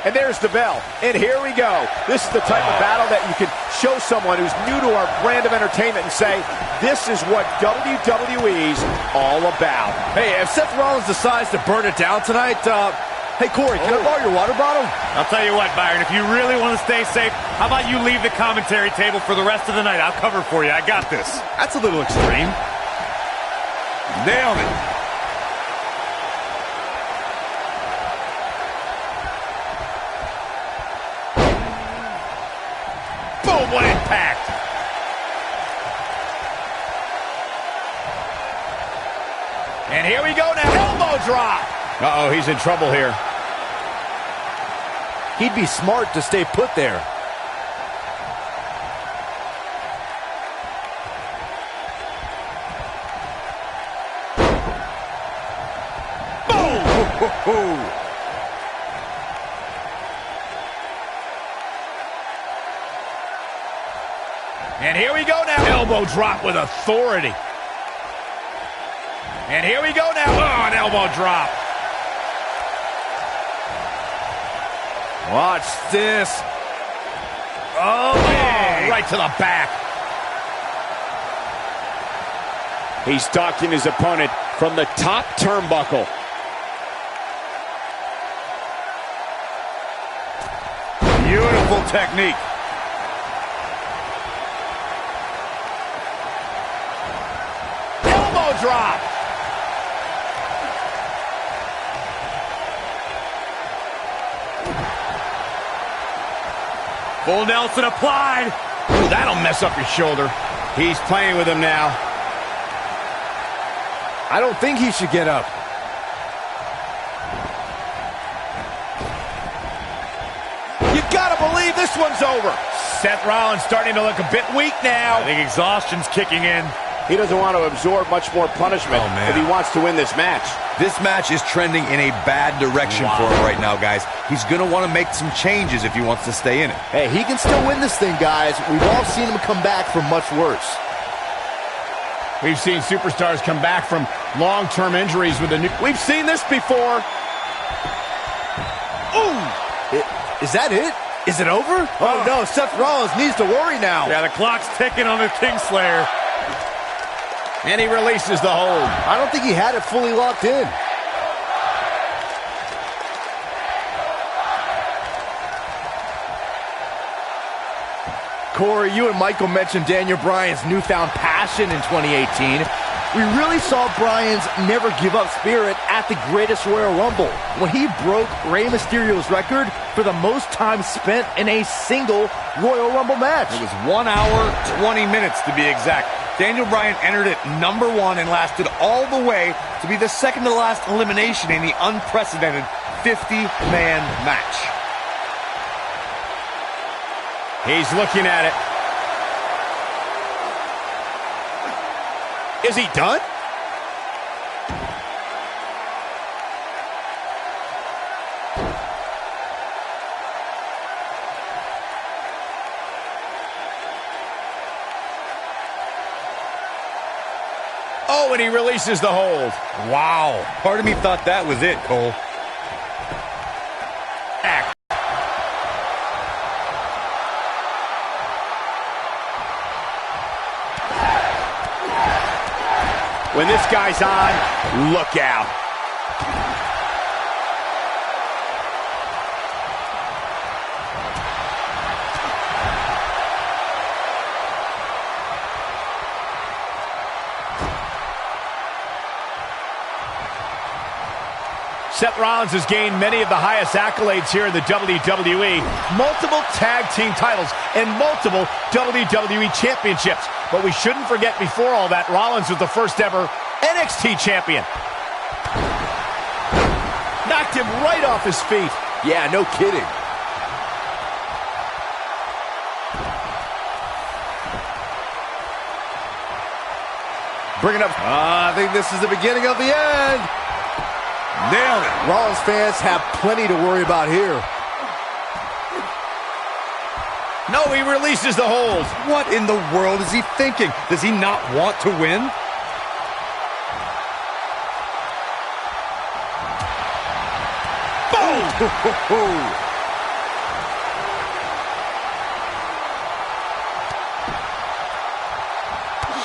And there's the bell. And here we go. This is the type of battle that you can show someone who's new to our brand of entertainment and say, this is what WWE's all about. Hey, if Seth Rollins decides to burn it down tonight, hey, Corey, can I borrow your water bottle? I'll tell you what, Byron, if you really want to stay safe, how about you leave the commentary table for the rest of the night? I'll cover for you. I got this. That's a little extreme. Nailed it. Boom, what impact. And here we go now. Elbow drop. Uh-oh, he's in trouble here. He'd be smart to stay put there. Boom! And here we go now. Elbow drop with authority. And here we go now. Oh, an elbow drop. Watch this. Oh, Hey. right to the back. He's stalking his opponent from the top turnbuckle. Beautiful technique. Elbow drop. Full Nelson applied. Ooh, that'll mess up your shoulder. He's playing with him now. I don't think he should get up. You gotta believe this one's over. Seth Rollins starting to look a bit weak now. I think exhaustion's kicking in. He doesn't want to absorb much more punishment if he wants to win this match. This match is trending in a bad direction for him right now, guys. He's going to want to make some changes if he wants to stay in it. Hey, he can still win this thing, guys. We've all seen him come back from much worse. We've seen superstars come back from long-term injuries with a new... We've seen this before. Ooh! Is that it? Is it over? Oh, no, Seth Rollins needs to worry now. Yeah, the clock's ticking on the Kingslayer. And he releases the hold. I don't think he had it fully locked in. Corey, you and Michael mentioned Daniel Bryan's newfound passion in 2018. We really saw Bryan's never give up spirit at the greatest Royal Rumble when he broke Rey Mysterio's record for the most time spent in a single Royal Rumble match. It was 1 hour, 20 minutes to be exact. Daniel Bryan entered at number 1 and lasted all the way to be the second to last elimination in the unprecedented 50-man match. He's looking at it. Is he done? Oh, and he releases the hold. Wow. Part of me thought that was it, Cole. When this guy's on, look out. Seth Rollins has gained many of the highest accolades here in the WWE, multiple tag team titles and multiple WWE championships. But we shouldn't forget, before all that, Rollins was the first ever NXT champion. Knocked him right off his feet. Yeah, no kidding. Bring it up. I think this is the beginning of the end. Nailed it. Rollins fans have plenty to worry about here. No, he releases the hold. What in the world is he thinking? Does he not want to win? Boom!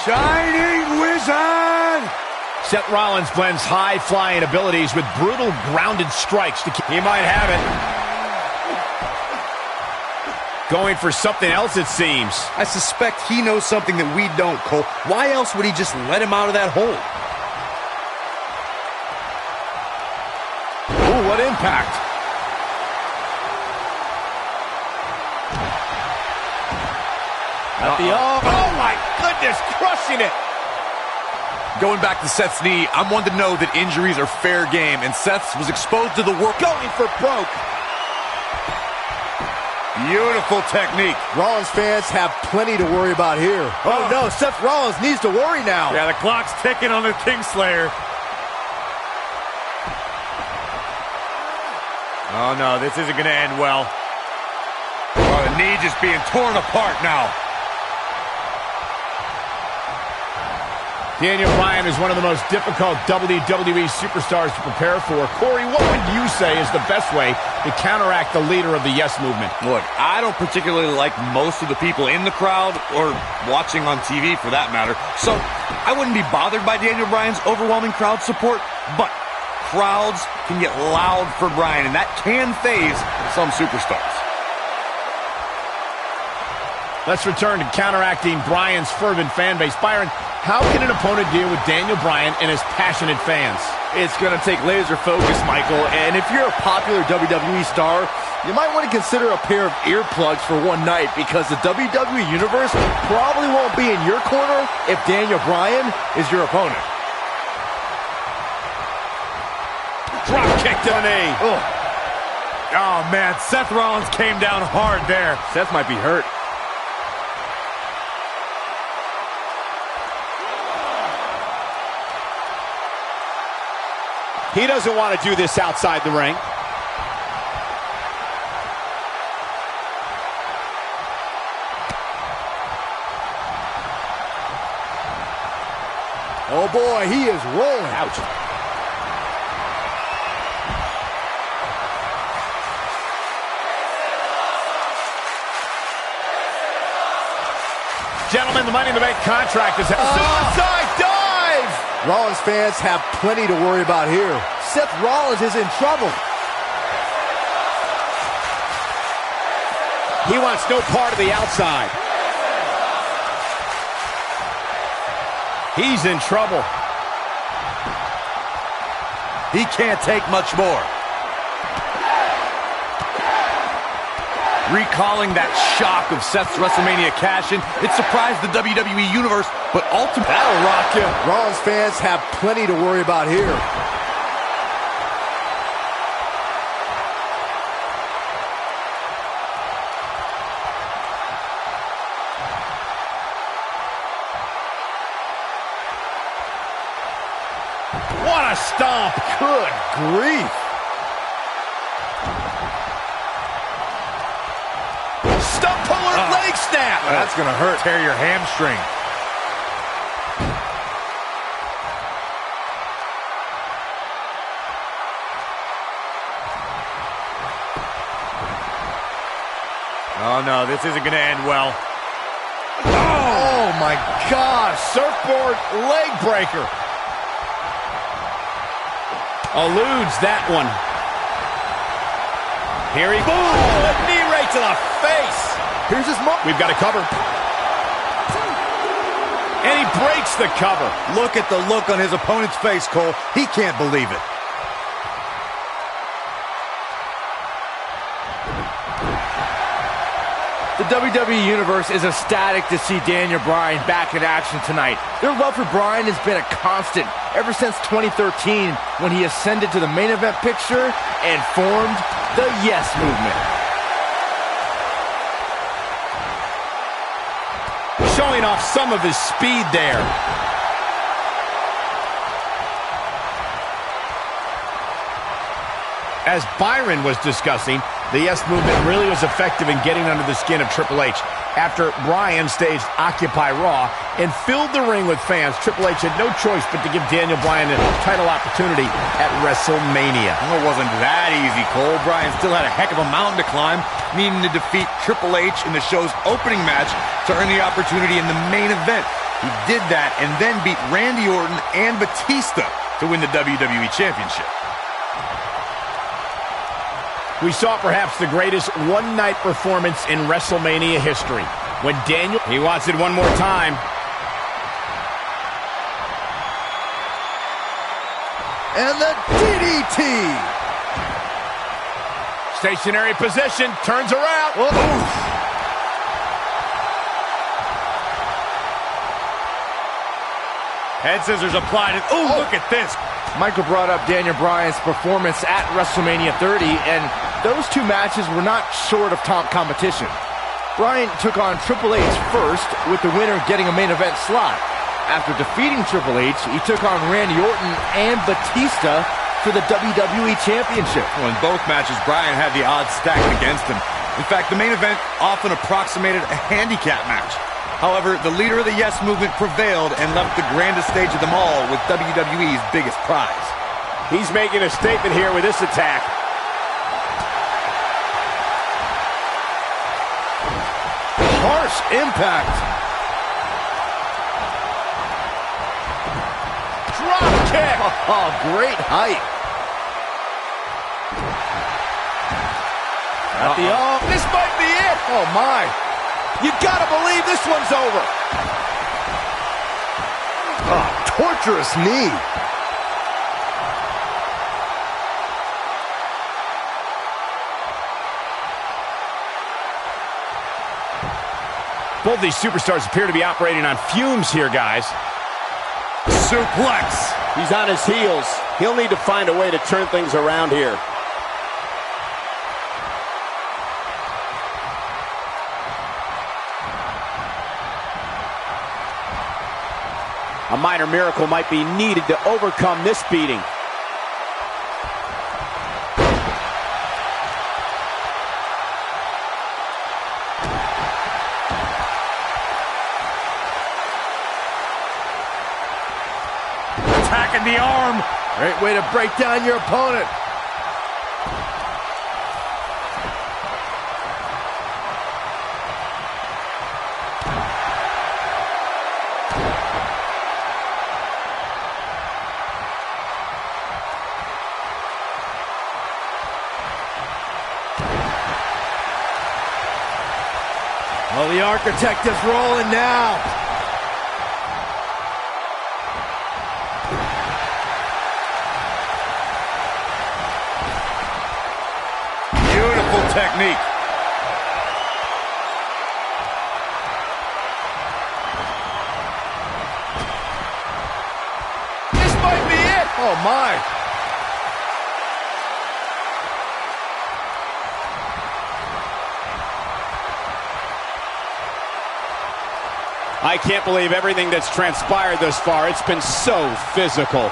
Shining Wizard! Seth Rollins blends high-flying abilities with brutal grounded strikes. He might have it. Going for something else, it seems. I suspect he knows something that we don't, Cole. Why else would he just let him out of that hole? Ooh, what impact. Oh, my goodness, crushing it. Going back to Seth's knee, I'm one to know that injuries are fair game, and Seth's was exposed to the work. Going for broke. Beautiful technique. Rollins fans have plenty to worry about here. Oh, no, Seth Rollins needs to worry now. Yeah, the clock's ticking on the Kingslayer. Oh, no, this isn't going to end well. Oh, the knee just being torn apart now. Daniel Bryan is one of the most difficult WWE superstars to prepare for. Corey, what would you say is the best way to counteract the leader of the Yes Movement? Look, I don't particularly like most of the people in the crowd or watching on TV for that matter, so I wouldn't be bothered by Daniel Bryan's overwhelming crowd support, but crowds can get loud for Bryan, and that can faze some superstars. Let's return to counteracting Bryan's fervent fan base. Byron, how can an opponent deal with Daniel Bryan and his passionate fans? It's going to take laser focus, Michael, and if you're a popular WWE star, you might want to consider a pair of earplugs for one night, because the WWE Universe probably won't be in your corner if Daniel Bryan is your opponent. Drop kick to the knee. Oh, man, Seth Rollins came down hard there. Seth might be hurt. He doesn't want to do this outside the ring. Oh boy, he is rolling. Ouch. Gentlemen, the Money in the Bank contract is suicide dive! Rollins fans have plenty to worry about here. Seth Rollins is in trouble. He wants no part of the outside. He's in trouble. He can't take much more. Recalling that shock of Seth's WrestleMania cash-in, it surprised the WWE Universe, but ultimately, That'll rock you. Rollins fans have plenty to worry about here. What a stomp. Good grief. Stump puller leg snap. That's going to hurt. Tear your hamstring. Oh, no, this isn't going to end well. Oh, my gosh. Surfboard leg breaker. Eludes that one. Here he goes. A knee right to the face. Here's his mark. We've got a cover. And he breaks the cover. look at the look on his opponent's face, Cole. He can't believe it. The WWE Universe is ecstatic to see Daniel Bryan back in action tonight. Their love for Bryan has been a constant ever since 2013, when he ascended to the main event picture and formed the Yes Movement. Showing off some of his speed there. As Byron was discussing, the Yes Movement really was effective in getting under the skin of Triple H. After Bryan staged Occupy Raw and filled the ring with fans, Triple H had no choice but to give Daniel Bryan a title opportunity at WrestleMania. Well, it wasn't that easy, Cole. Bryan still had a heck of a mountain to climb, needing to defeat Triple H in the show's opening match to earn the opportunity in the main event. He did that and then beat Randy Orton and Batista to win the WWE Championship. We saw perhaps the greatest one-night performance in WrestleMania history. When Daniel... He wants it one more time. And the DDT! Stationary position, turns around. Head scissors applied. Oh, look at this. Michael brought up Daniel Bryan's performance at WrestleMania 30, and those two matches were not short of top competition. Bryan took on Triple H first, with the winner getting a main event slot. After defeating Triple H, he took on Randy Orton and Batista for the WWE Championship. Well, in both matches, Bryan had the odds stacked against him. In fact, the main event often approximated a handicap match. However, the leader of the Yes Movement prevailed and left the grandest stage of them all with WWE's biggest prize. He's making a statement here with this attack. Harsh impact. Drop kick. Oh, great height. At the arm. This might be it. Oh, my. You gotta believe this one's over. Oh, torturous knee. Both these superstars appear to be operating on fumes here, guys. Suplex. He's on his heels. He'll need to find a way to turn things around here. A minor miracle might be needed to overcome this beating. Attacking the arm. Great way to break down your opponent. Well, the Architect is rolling now. Beautiful technique. This might be it. Oh, my. I can't believe everything that's transpired thus far. It's been so physical.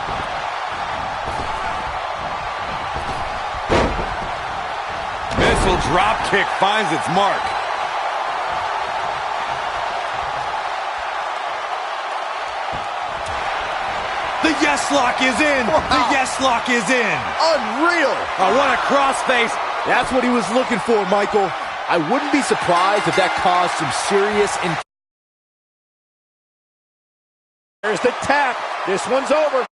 Missile drop kick finds its mark. The Yes Lock is in. Wow. The Yes Lock is in. Unreal. Oh, what a crossface. That's what he was looking for, Michael. I wouldn't be surprised if that caused some serious... There's the tap. This one's over.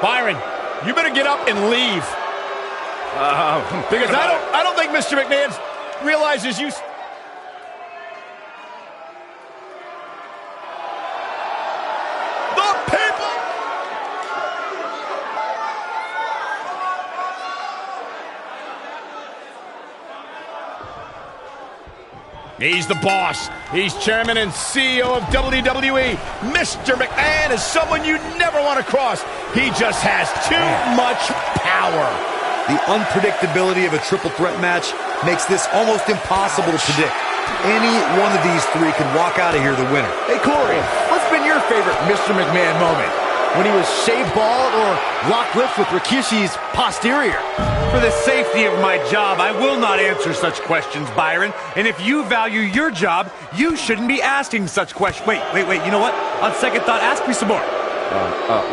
Byron, you better get up and leave. Because I don't think Mr. McMahon realizes you. The people. He's the boss. He's chairman and CEO of WWE. Mr. McMahon is someone you never want to cross. He just has too much power. The unpredictability of a triple threat match makes this almost impossible to predict. Any one of these three can walk out of here the winner. Hey, Corey, what's been your favorite Mr. McMahon moment? When he was shaved bald or locked lips with Rikishi's posterior? For the safety of my job, I will not answer such questions, Byron. And if you value your job, you shouldn't be asking such questions. Wait, you know what? On second thought, ask me some more.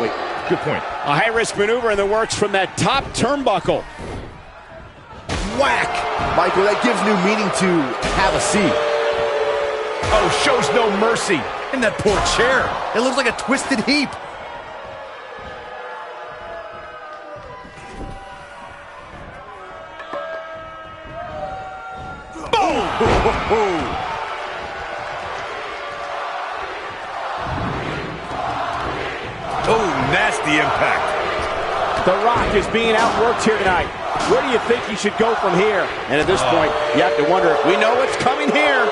Wait, good point. A high-risk maneuver in the works from that top turnbuckle. Whack! Michael, that gives new meaning to have a seat. Oh, shows no mercy. In that poor chair. It looks like a twisted heap. Oh, nasty impact. The Rock is being outworked here tonight. Where do you think he should go from here? And at this point, you have to wonder, we know what's coming here.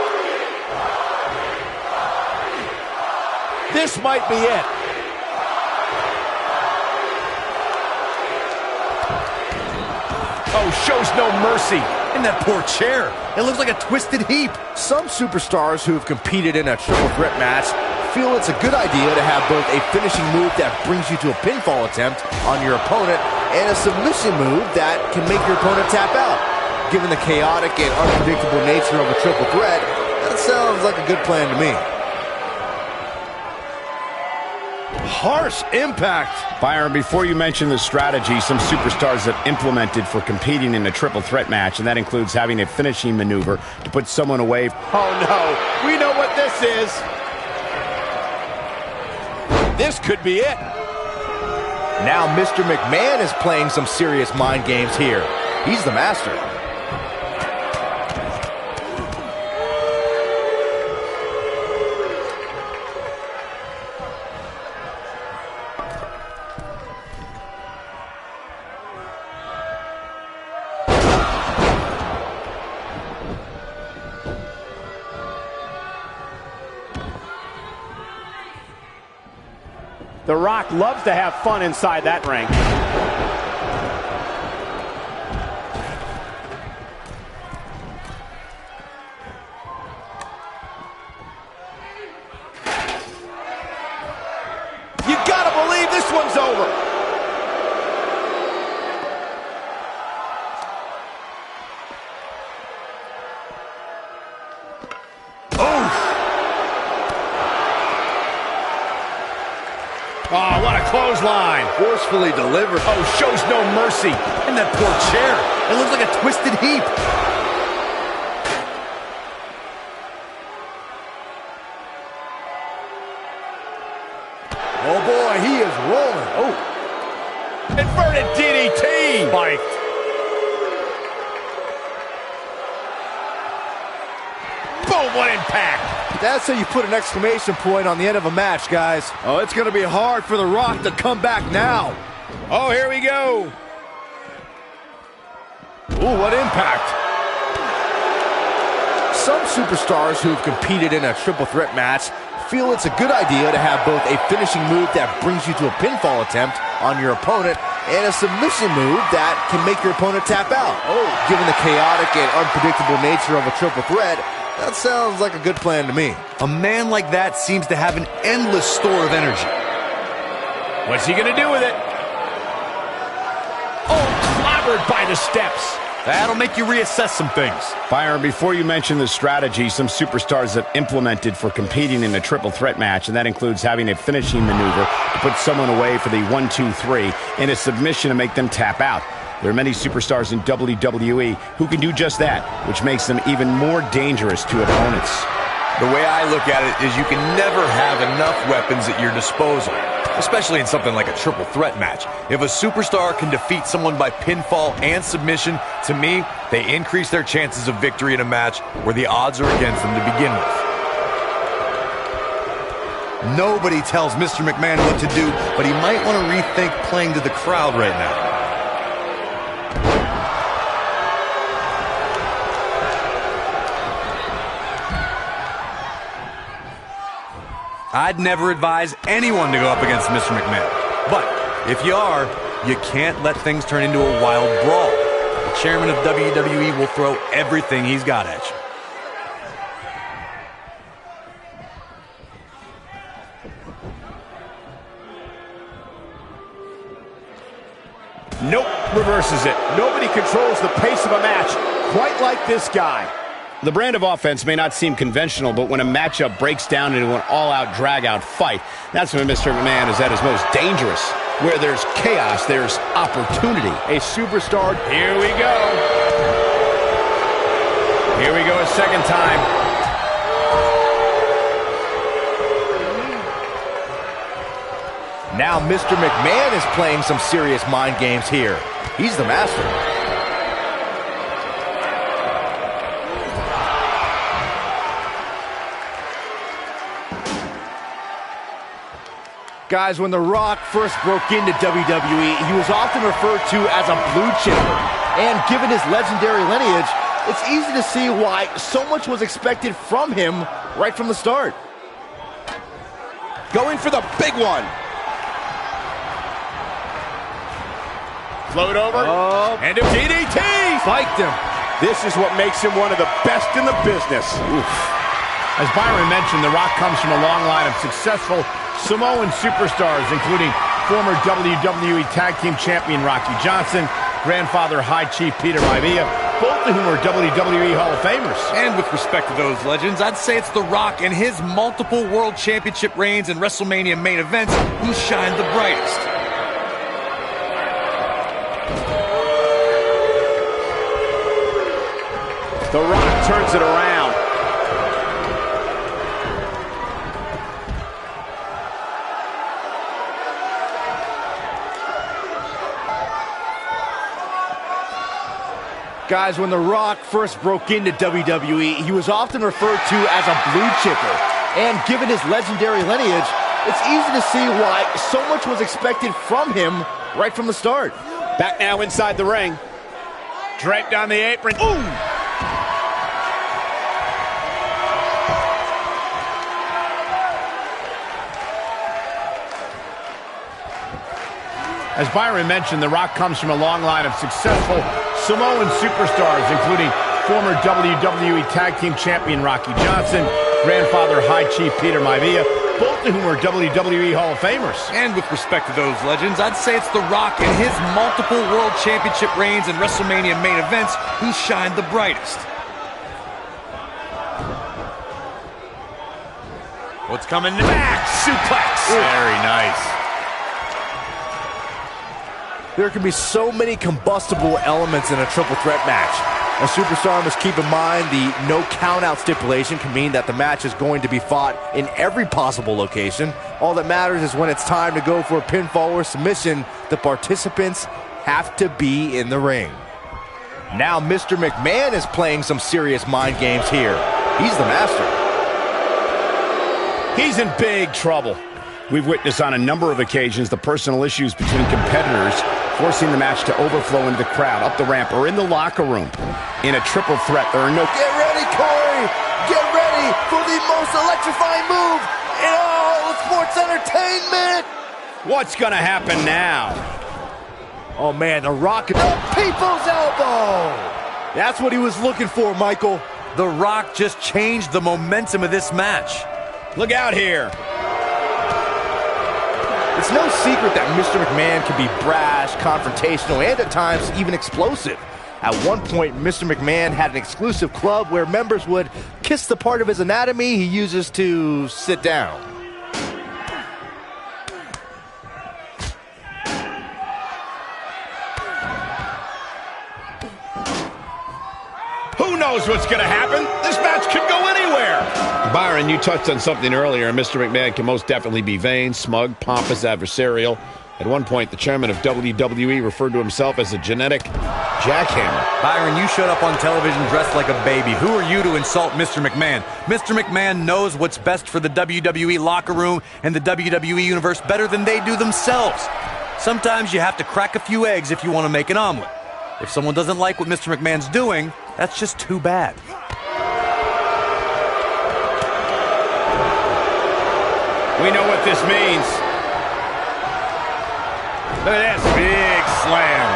This might be it. Oh, shows no mercy. In that poor chair. It looks like a twisted heap. Some superstars who have competed in a triple threat match feel it's a good idea to have both a finishing move that brings you to a pinfall attempt on your opponent and a submission move that can make your opponent tap out. Given the chaotic and unpredictable nature of a triple threat, that sounds like a good plan to me. harsh impact. Byron, before you mention the strategy some superstars have implemented for competing in a triple threat match, and that includes having a finishing maneuver to put someone away. Oh, no. We know what this is. This could be it. Now Mr. McMahon is playing some serious mind games here. He's the master. The Rock loves to have fun inside that ring. You gotta believe this one's over. Oh, what a clothesline. Forcefully delivered. Oh, shows no mercy. And that poor chair. It looks like a twisted heap. Oh boy, he is rolling. Oh. Inverted DDT. Spiked. Boom, what impact. That's how you put an exclamation point on the end of a match, guys. Oh, it's going to be hard for The Rock to come back now. Oh, here we go. Ooh, what impact. Some superstars who've competed in a triple threat match feel it's a good idea to have both a finishing move that brings you to a pinfall attempt on your opponent and a submission move that can make your opponent tap out. Oh, given the chaotic and unpredictable nature of a triple threat, that sounds like a good plan to me. A man like that seems to have an endless store of energy. What's he going to do with it? Oh, clobbered by the steps. That'll make you reassess some things. Byron, before you mention the strategy some superstars have implemented for competing in a triple threat match, and that includes having a finishing maneuver to put someone away for the 1-2-3 and a submission to make them tap out. There are many superstars in WWE who can do just that, which makes them even more dangerous to opponents. The way I look at it is you can never have enough weapons at your disposal, especially in something like a triple threat match. If a superstar can defeat someone by pinfall and submission, to me, they increase their chances of victory in a match where the odds are against them to begin with. Nobody tells Mr. McMahon what to do, but he might want to rethink playing to the crowd right now. I'd never advise anyone to go up against Mr. McMahon. But if you are, you can't let things turn into a wild brawl. The chairman of WWE will throw everything he's got at you. Nope, reverses it. Nobody controls the pace of a match quite like this guy. The brand of offense may not seem conventional, but when a matchup breaks down into an all-out, drag-out fight, that's when Mr. McMahon is at his most dangerous. Where there's chaos, there's opportunity. A superstar. Here we go. Here we go a second time. Now Mr. McMahon is playing some serious mind games here. He's the master. Guys, when The Rock first broke into WWE, he was often referred to as a blue chipper. And given his legendary lineage, it's easy to see why so much was expected from him right from the start. Going for the big one. Float over. And a DDT. Spiked him. This is what makes him one of the best in the business. Oof. As Byron mentioned, The Rock comes from a long line of successful Samoan superstars, including former WWE Tag Team Champion Rocky Johnson, grandfather High Chief Peter Maivia, both of whom are WWE Hall of Famers. And with respect to those legends, I'd say it's The Rock and his multiple World Championship reigns and WrestleMania main events who shine the brightest. The Rock turns it around. Guys, when The Rock first broke into WWE, he was often referred to as a blue chipper. And given his legendary lineage, it's easy to see why so much was expected from him right from the start. Back now inside the ring. Draped on the apron. Ooh! As Byron mentioned, The Rock comes from a long line of successful Samoan superstars, including former WWE Tag Team Champion Rocky Johnson, grandfather High Chief Peter Maivia, both of whom are WWE Hall of Famers. And with respect to those legends, I'd say it's The Rock and his multiple World Championship reigns and WrestleMania main events who shine the brightest. What's coming back? Suplex. Very nice. There can be so many combustible elements in a triple threat match. A superstar must keep in mind the no count-out stipulation can mean that the match is going to be fought in every possible location. All that matters is when it's time to go for a pinfall or submission, the participants have to be in the ring. Now Mr. McMahon is playing some serious mind games here. He's the master. He's in big trouble. We've witnessed on a number of occasions the personal issues between competitors, forcing the match to overflow into the crowd, up the ramp, or in the locker room. In a triple threat, there are no... Get ready, Corey! Get ready for the most electrifying move in all of sports entertainment! What's gonna happen now? Oh man, The Rock and the people's elbow! That's what he was looking for, Michael. The Rock just changed the momentum of this match. Look out here. It's no secret that Mr. McMahon can be brash, confrontational, and at times even explosive. At one point, Mr. McMahon had an exclusive club where members would kiss the part of his anatomy he uses to sit down. Who knows what's gonna happen? This match could go anywhere. Byron, you touched on something earlier. Mr. McMahon can most definitely be vain, smug, pompous, adversarial. At one point, the chairman of WWE referred to himself as a genetic jackhammer. Byron, you showed up on television dressed like a baby. Who are you to insult Mr. McMahon? Mr. McMahon knows what's best for the WWE locker room and the WWE universe better than they do themselves. Sometimes you have to crack a few eggs if you want to make an omelet. If someone doesn't like what Mr. McMahon's doing, that's just too bad. We know what this means. Look at this big slam.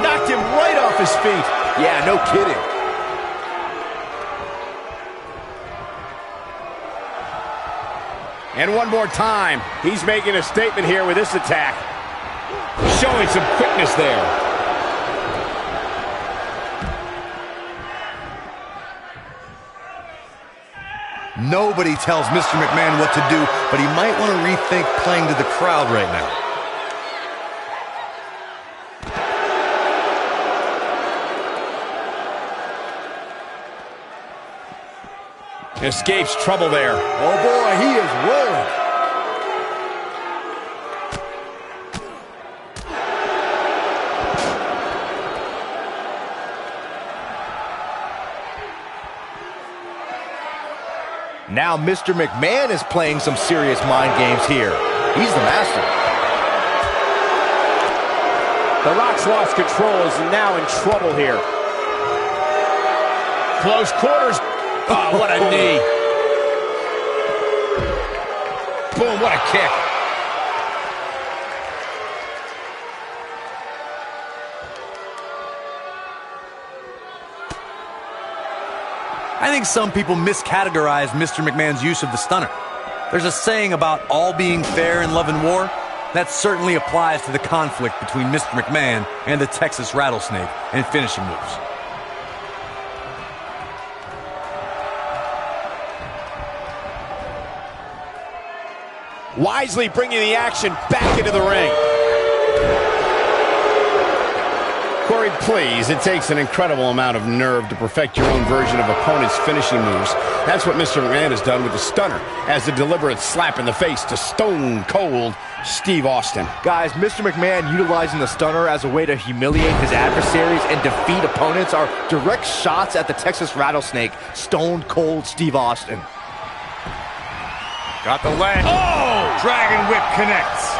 Knocked him right off his feet. Yeah, no kidding. And one more time. He's making a statement here with this attack. Showing some quickness there. Nobody tells Mr. McMahon what to do, but he might want to rethink playing to the crowd right now. Escapes trouble there. Oh boy, he is rolling. Now Mr. McMahon is playing some serious mind games here. He's the master. The Rock's lost control, is now in trouble here. Close quarters. Oh, what a knee. Boom, what a kick. I think some people miscategorize Mr. McMahon's use of the stunner. There's a saying about all being fair in love and war. That certainly applies to the conflict between Mr. McMahon and the Texas Rattlesnake and finishing moves. Wisely bringing the action back into the ring. Corey, please, it takes an incredible amount of nerve to perfect your own version of opponent's finishing moves. That's what Mr. McMahon has done with the stunner, as a deliberate slap in the face to Stone Cold Steve Austin. Guys, Mr. McMahon utilizing the stunner as a way to humiliate his adversaries and defeat opponents are direct shots at the Texas Rattlesnake, Stone Cold Steve Austin. Got the leg. Oh! Dragon Whip connects.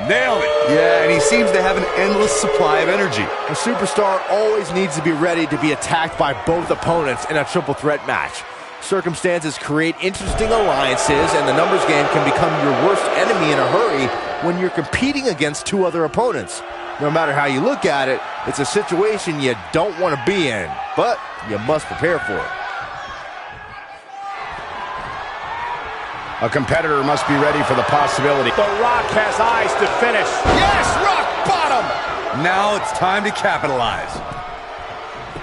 Nailed it. Yeah, and he seems to have an endless supply of energy. A superstar always needs to be ready to be attacked by both opponents in a triple threat match. Circumstances create interesting alliances, and the numbers game can become your worst enemy in a hurry when you're competing against two other opponents. No matter how you look at it, it's a situation you don't want to be in, but you must prepare for it. A competitor must be ready for the possibility. The Rock has eyes to finish. Yes, rock bottom. Now it's time to capitalize.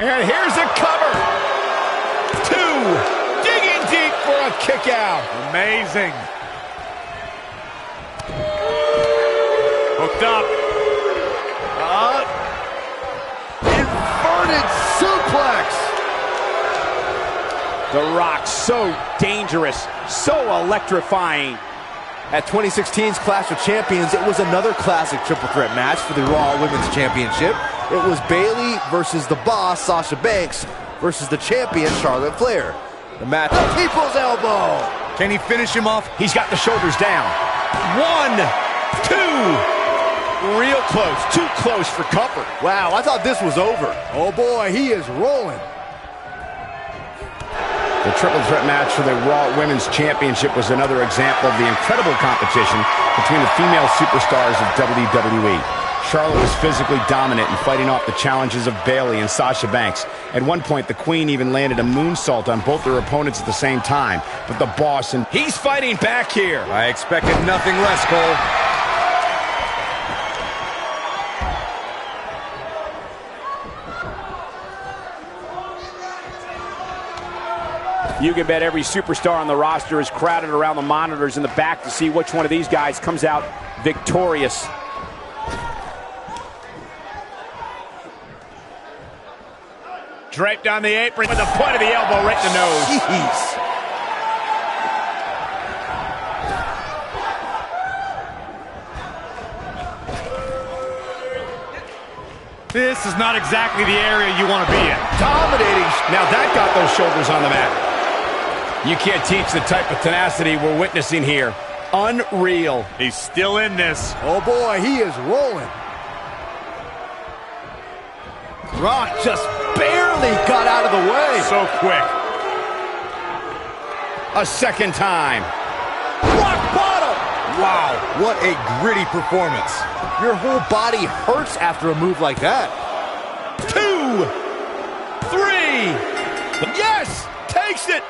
And here's a cover. 2. Digging deep for a kick out. Amazing. Hooked up. Inverted suplex. The Rock so dangerous, so electrifying. At 2016's Clash of Champions, it was another classic triple threat match for the Raw Women's Championship. It was Bayley versus the Boss, Sasha Banks, versus the champion, Charlotte Flair. The match, the People's Elbow. Can he finish him off? He's got the shoulders down. 1, 2. Real close. Too close for comfort. Wow, I thought this was over. Oh boy, he is rolling. The triple threat match for the Raw Women's Championship was another example of the incredible competition between the female superstars of WWE. Charlotte was physically dominant and fighting off the challenges of Bayley and Sasha Banks. At one point, the Queen even landed a moonsault on both their opponents at the same time. But the Boss and... He's fighting back here. I expected nothing less, Cole. You can bet every superstar on the roster is crowded around the monitors in the back to see which one of these guys comes out victorious. Draped on the apron with the point of the elbow right in the nose. Jeez. This is not exactly the area you want to be in. Dominating. Now that got those shoulders on the mat. You can't teach the type of tenacity we're witnessing here. Unreal. He's still in this. Oh boy, he is rolling. Rock just barely got out of the way. So quick. a second time. Rock bottom. Wow, what a gritty performance. Your whole body hurts after a move like that. 2, 3. Yes, takes it.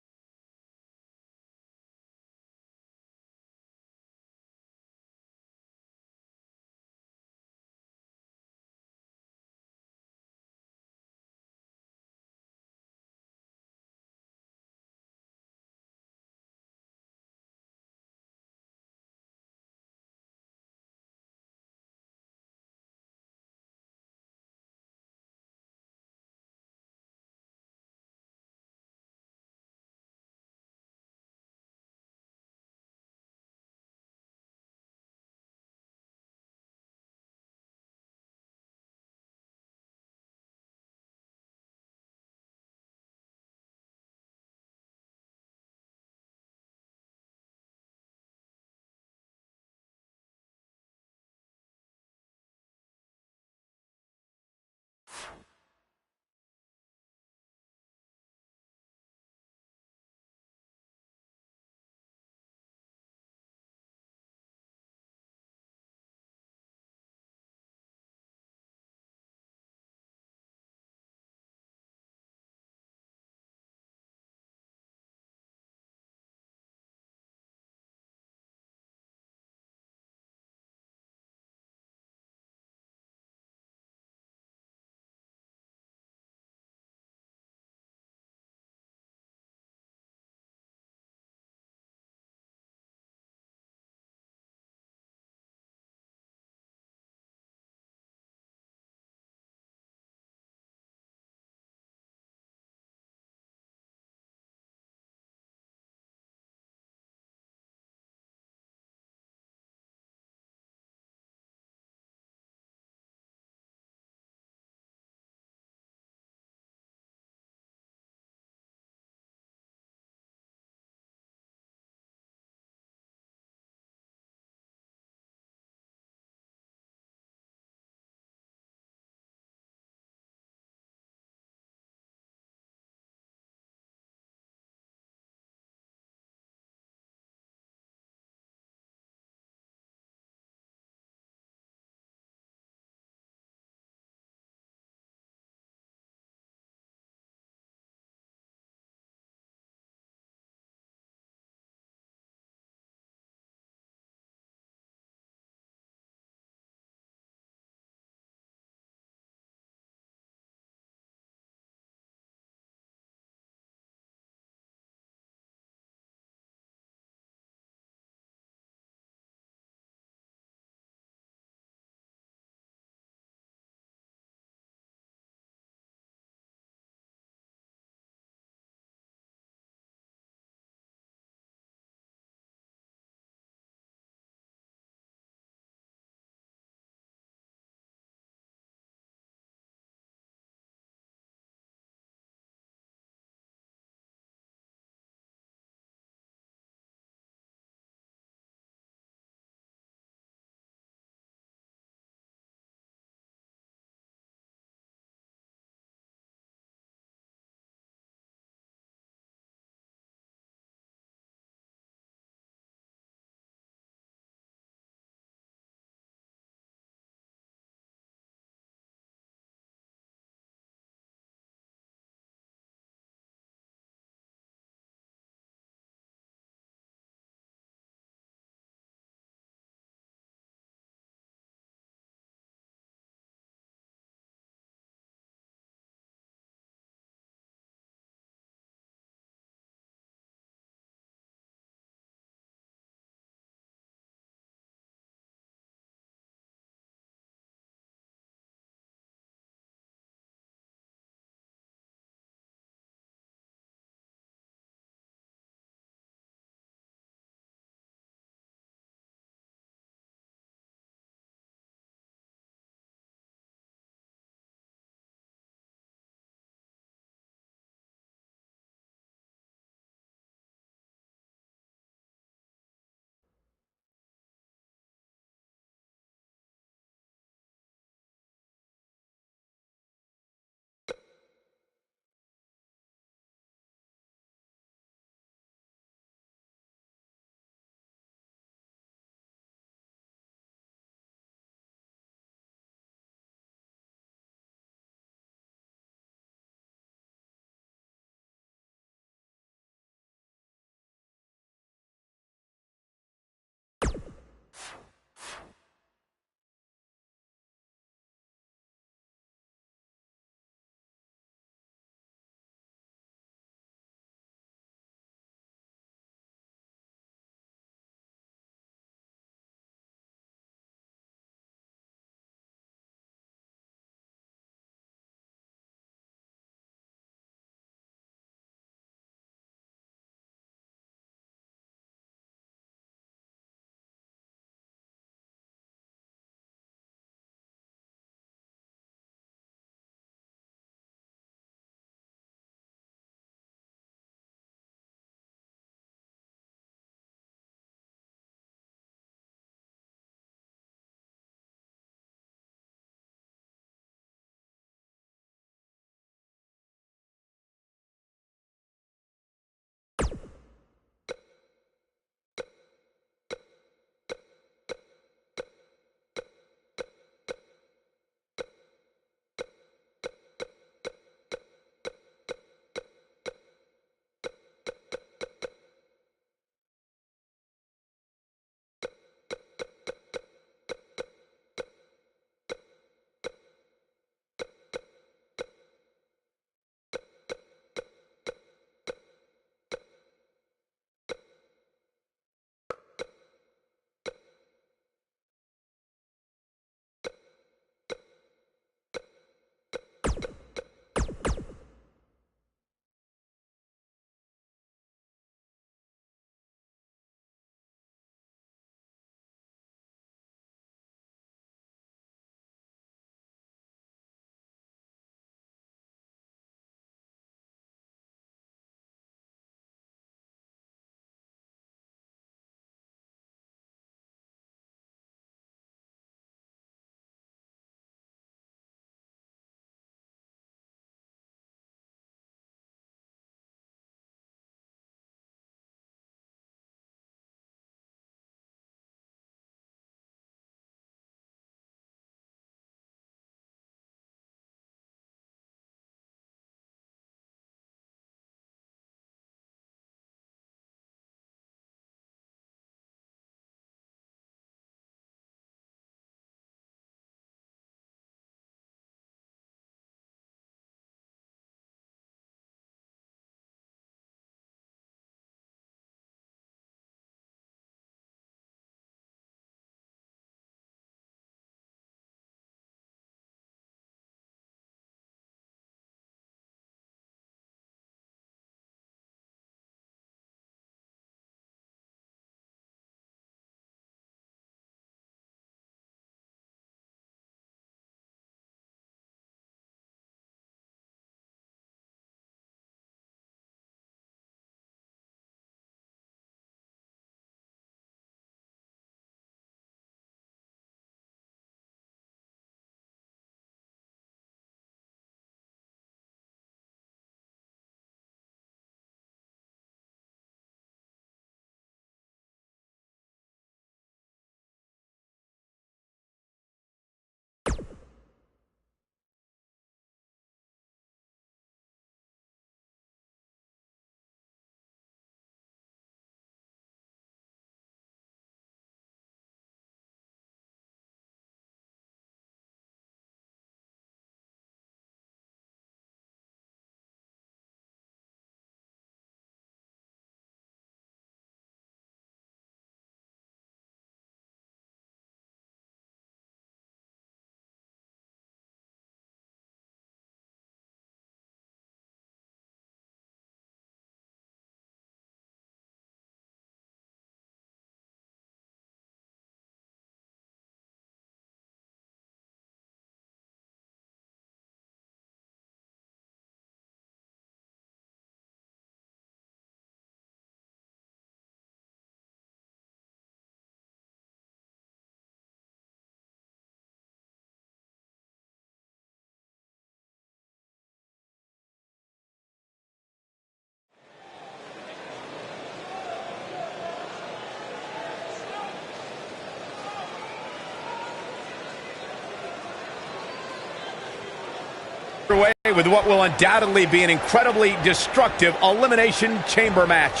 With what will undoubtedly be an incredibly destructive Elimination Chamber match.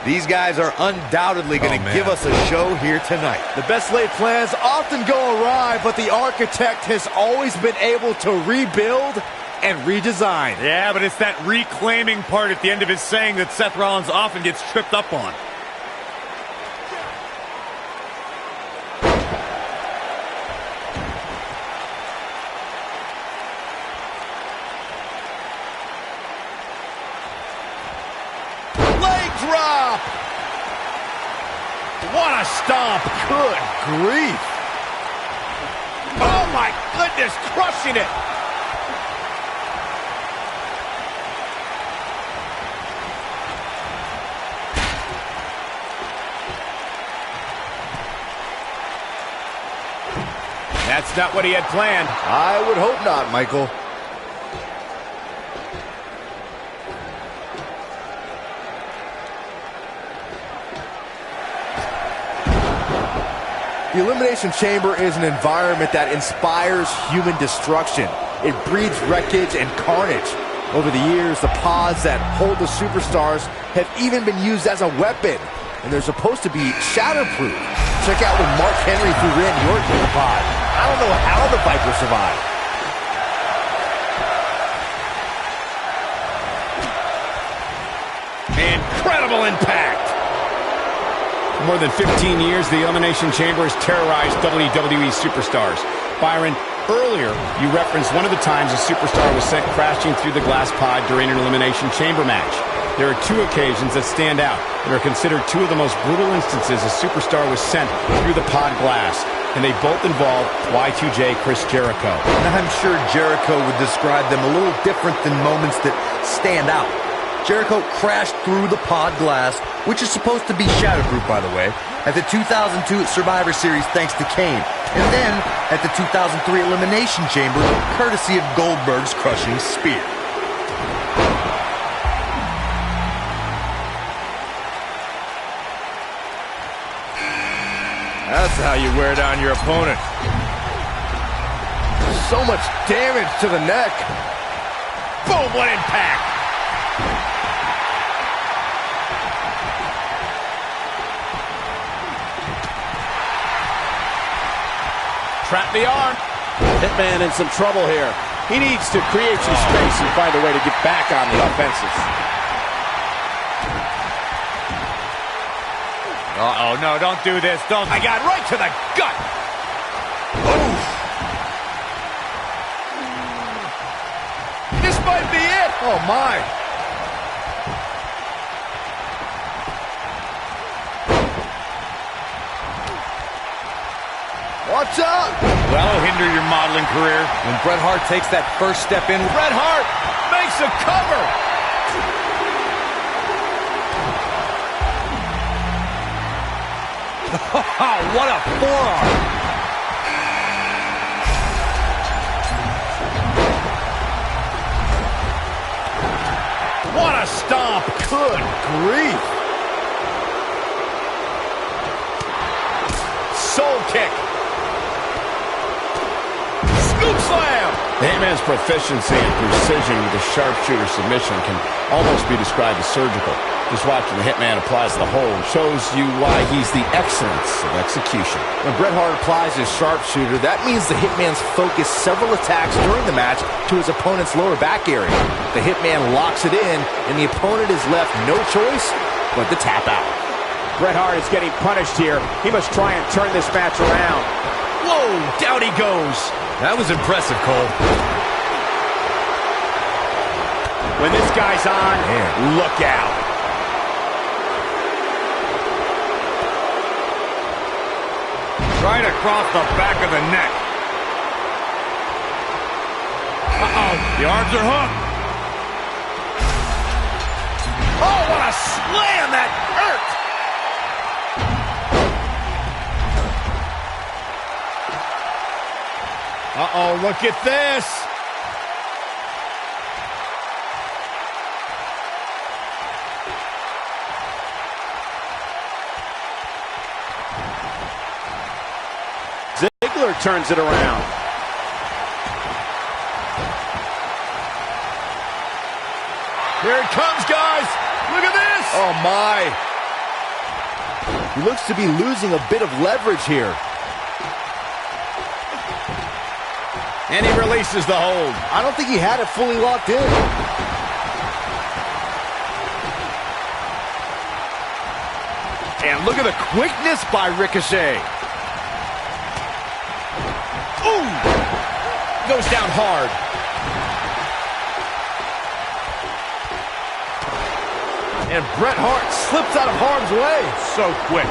These guys are undoubtedly going to give us a show here tonight. The best laid plans often go awry, but the architect has always been able to rebuild and redesign. Yeah, but it's that reclaiming part at the end of his saying that Seth Rollins often gets tripped up on. Drop! What a stomp! Good grief! Oh my goodness, crushing it! That's not what he had planned. I would hope not, Michael. The Elimination Chamber is an environment that inspires human destruction. It breeds wreckage and carnage. Over the years, the pods that hold the superstars have even been used as a weapon, and they're supposed to be shatterproof. Check out when Mark Henry threw Randy Orton in the pod. I don't know how the Viper survived. Incredible impact! For more than 15 years, the Elimination Chamber has terrorized WWE superstars. Byron, earlier you referenced one of the times a superstar was sent crashing through the glass pod during an Elimination Chamber match. There are two occasions that stand out and are considered two of the most brutal instances a superstar was sent through the pod glass, and they both involve Y2J Chris Jericho. And I'm sure Jericho would describe them a little different than moments that stand out. Jericho crashed through the pod glass, which is supposed to be shatterproof, by the way, at the 2002 Survivor Series thanks to Kane, and then at the 2003 Elimination Chamber, courtesy of Goldberg's crushing spear. That's how you wear down your opponent. So much damage to the neck. Boom, what impact! Trap the arm. Hitman in some trouble here. He needs to create some space and find a way to get back on the offensive. Uh-oh, no, don't do this. Don't. I got right to the gut. Oof. This might be it. Oh, my. Watch out! That'll hinder your modeling career. When Bret Hart takes that first step in, Bret Hart makes a cover. what a forearm! What a stomp. Good grief. Soul kick. Scoop slam. The Hitman's proficiency and precision with the sharpshooter submission can almost be described as surgical. Just watching the Hitman applies the hold shows you why he's the excellence of execution. When Bret Hart applies his sharpshooter, that means the Hitman's focused several attacks during the match to his opponent's lower back area. The Hitman locks it in, and the opponent is left no choice but to tap out. Bret Hart is getting punished here. He must try and turn this match around. Whoa, down he goes. That was impressive, Cole. When this guy's on, look out. Right across the back of the neck. Uh-oh, the arms are hooked. Oh, what a slam! That hurt! Uh-oh, look at this! Ziggler turns it around. Here it comes, guys. Look at this. Oh, my. He looks to be losing a bit of leverage here. And he releases the hold. I don't think he had it fully locked in. And look at the quickness by Ricochet. Ooh! Goes down hard. And Bret Hart slips out of harm's way. So quick.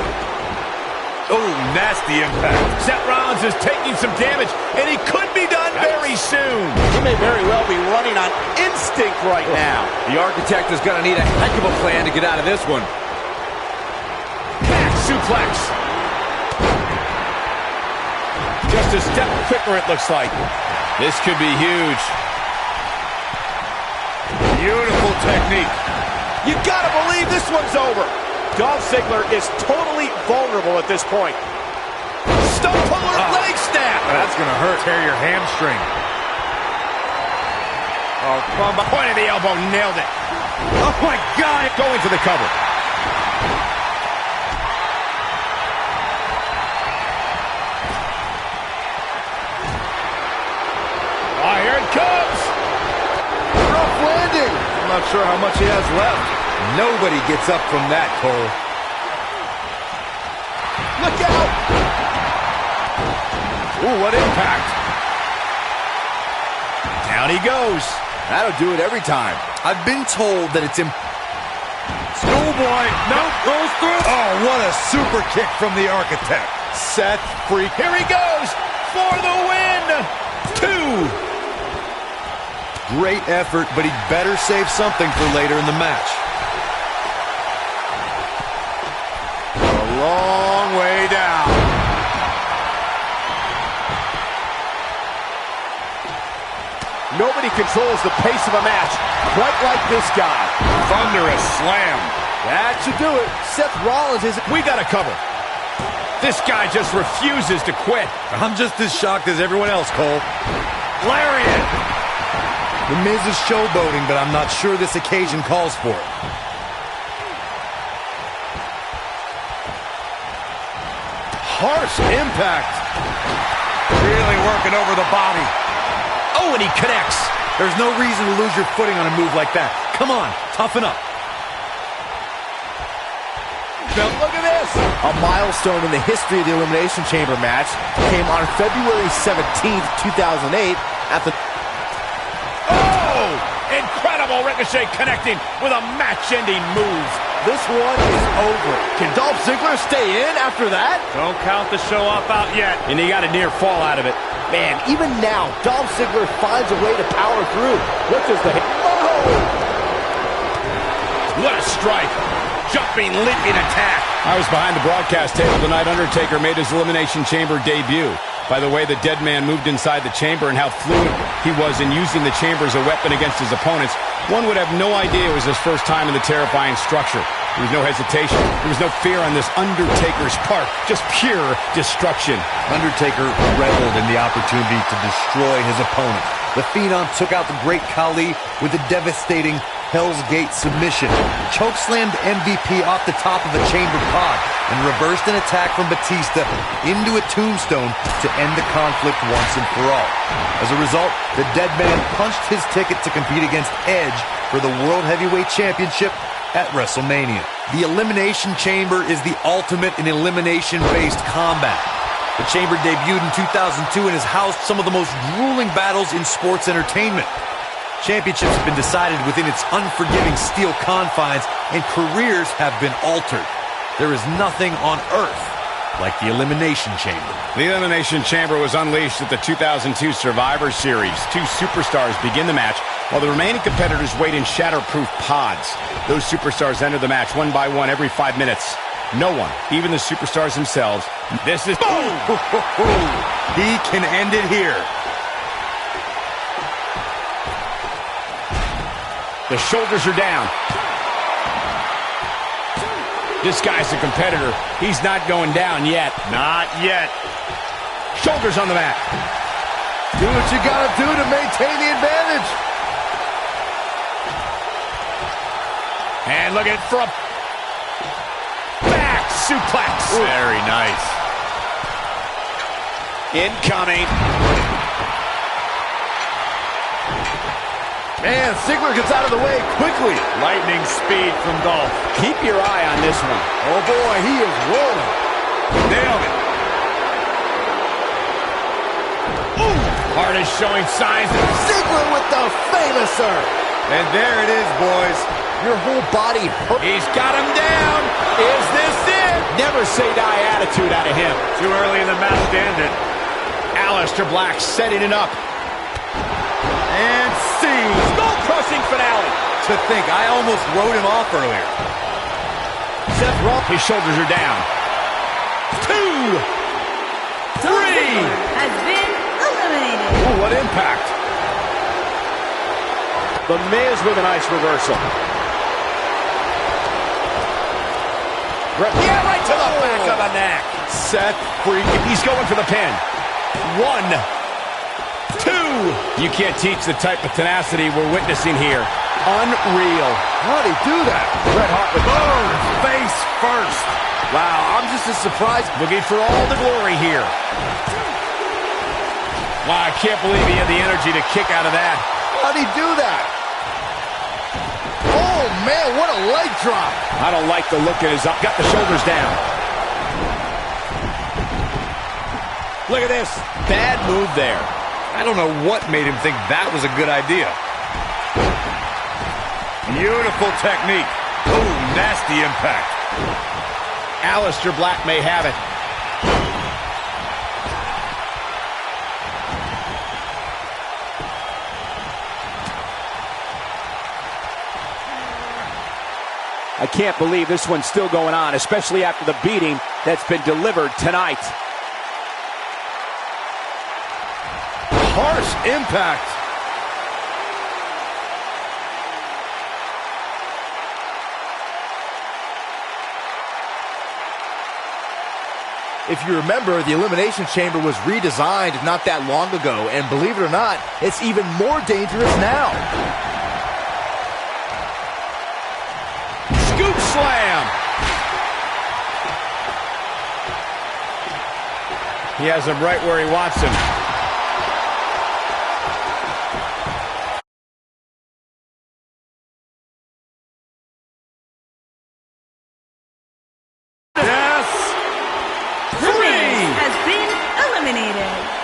Oh, nasty impact. Seth Rollins is taking some damage, and he could be done very soon. He may very well be running on instinct right now. The Architect is going to need a heck of a plan to get out of this one. Back suplex. Just a step quicker, it looks like. This could be huge. Beautiful technique. You gotta believe this one's over. Dolph Ziggler is totally vulnerable at this point. Stone puller leg snap. That's going to hurt. Tear your hamstring. Oh, from the point of the elbow, nailed it. Oh, my God. Going for the cover. Oh, here it comes. Rough landing. I'm not sure how much he has left. Nobody gets up from that, Cole. Look out. Ooh, what impact. Down he goes. That'll do it every time. I've been told that it's Schoolboy. Nope. Goes through. Oh, what a super kick from the Architect. Seth freak. Here he goes for the win. 2. great effort, but he'd better save something for later in the match. Long way down. Nobody controls the pace of a match quite like this guy. Thunderous slam. That should do it. Seth Rollins is... We got to cover. This guy just refuses to quit. I'm just as shocked as everyone else, Cole. Lariat. The Miz is showboating, but I'm not sure this occasion calls for it. Harsh impact. Really working over the body. Oh, and he connects. There's no reason to lose your footing on a move like that. Come on, toughen up. Now look at this. A milestone in the history of the Elimination Chamber match came on February 17th, 2008 at the... Oh! Incredible Ricochet connecting with a match-ending move. This one is over. Can Dolph Ziggler stay in after that? Don't count the show off out yet. And he got a near fall out of it. Man, even now, Dolph Ziggler finds a way to power through. What does the... Oh! What a strike. Jumping, leaping attack. I was behind the broadcast table the night Undertaker made his Elimination Chamber debut. By the way the dead man moved inside the chamber and how fluid he was in using the chamber as a weapon against his opponents, one would have no idea it was his first time in the terrifying structure. There was no hesitation. There was no fear on this Undertaker's part. Just pure destruction. Undertaker reveled in the opportunity to destroy his opponent. The Phenom took out the Great Khali with a devastating Hell's Gate submission, chokeslammed MVP off the top of a chamber pod, and reversed an attack from Batista into a tombstone to end the conflict once and for all. As a result, the dead man punched his ticket to compete against Edge for the World Heavyweight Championship at WrestleMania. The Elimination Chamber is the ultimate in elimination-based combat. The Chamber debuted in 2002 and has housed some of the most grueling battles in sports entertainment. Championships have been decided within its unforgiving steel confines, and careers have been altered. There is nothing on earth like the Elimination Chamber. The Elimination Chamber was unleashed at the 2002 Survivor Series. Two superstars begin the match, while the remaining competitors wait in shatterproof pods. Those superstars enter the match one by one every 5 minutes. No one, even the superstars themselves. This is... Boom! He can end it here. The shoulders are down. This guy's a competitor. He's not going down yet. Not yet. Shoulders on the mat. Do what you gotta do to maintain the advantage. And looking for a back suplex. Very nice. Incoming. Man, Ziggler gets out of the way quickly. Lightning speed from Dolph. Keep your eye on this one. Oh boy, he is rolling. Nailed it. Hart is showing signs of Ziggler with the famouser. And there it is, boys. Your whole body hurts. He's got him down. Is this it? Never say die attitude out of him. Too early in the match to end it. Aleister Black setting it up. And see. Skull-crushing finale. To think, I almost wrote him off earlier. Seth Rollins, his shoulders are down. 2, 3. Has been eliminated. Ooh, what impact. The Miz with a nice reversal. Yeah, right to the back of the neck. Seth freaking. He's going for the pin. 1, 2. You can't teach the type of tenacity we're witnessing here. Unreal. How'd he do that? Bret Hart with Boom. Face first. Wow, I'm just as surprised. looking for all the glory here. Wow, I can't believe he had the energy to kick out of that. How'd he do that? Oh, man, what a leg drop. I don't like the look at his up. Got the shoulders down. Look at this. Bad move there. I don't know what made him think that was a good idea. Beautiful technique. Oh, nasty impact. Aleister Black may have it. I can't believe this one's still going on, especially after the beating that's been delivered tonight. Harsh impact. If you remember, the Elimination Chamber was redesigned not that long ago, and believe it or not, it's even more dangerous now. Scoop slam. He has him right where he wants him. Has been eliminated.